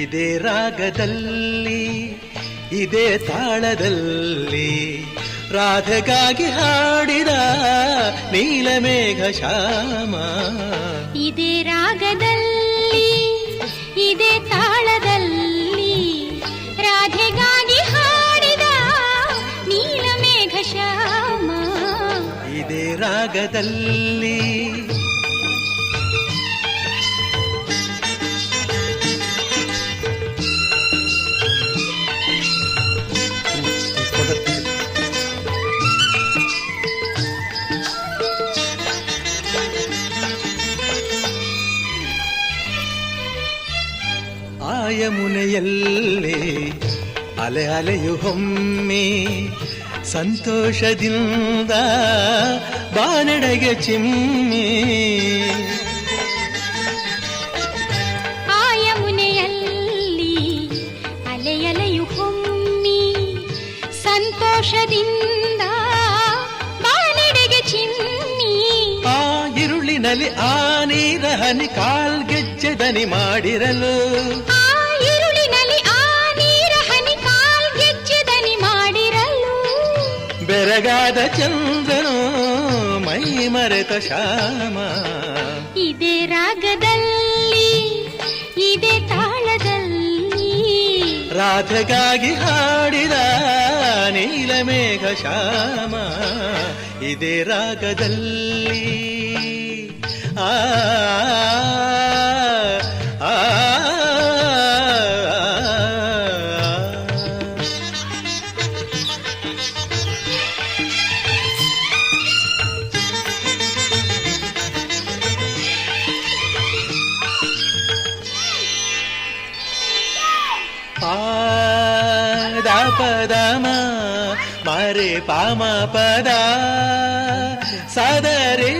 ಇದೇ ರಾಗದಲ್ಲಿ ಇದೇ ತಾಳದಲ್ಲಿ ರಾಧೆಗಾಗಿ ಹಾಡಿದ ನೀಲಮೇಘ ಶ್ಯಾಮ. ಇದೇ ರಾಗದಲ್ಲಿ ಇದೇ ತಾಳದಲ್ಲಿ ರಾಧೆಗಾಗಿ ಹಾಡಿದ ನೀಲಮೇಘ ಶ್ಯಾಮ. ಇದೇ ರಾಗದಲ್ಲಿ ಯಮುನೆಯಲ್ಲೇ ಅಲೆ ಅಲೆಯು ಹೊಮ್ಮೆ ಸಂತೋಷದಿಂದ ಬಾನಡೆಗೆ ಚಿಮ್ಮಿ. ಆ ಯಮುನೆಯಲ್ಲಿ ಅಲೆ ಅಲೆಯು ಹೊಮ್ಮಿ ಸಂತೋಷದಿಂದ ಬಾನಡೆಗೆ ಚಿಮ್ಮಿ. ಆ ഇരുಳಿನಲ್ಲಿ ಆ ನೀರ ಹನಿ ಕಾಲ್ಗೆಜ್ಜೆ ದನಿ ಮಾಡಿರಲು. ಬೆರಗಾದ ಚಂದ್ರನು ಮೈ ಮರೆತ ಶ್ಯಾಮ. ಇದೇ ರಾಗದಲ್ಲಿ ಇದೇ ತಾಳದಲ್ಲಿ ರಾಧೆಗಾಗಿ ಹಾಡಿದ ನೀಲಮೇಘ ಶ್ಯಾಮ. ಇದೇ ರಾಗದಲ್ಲಿ ಆ ಪಾದ ಪದಮ ಮರೆ ಪಾಮ ಪದ ಸದರೇ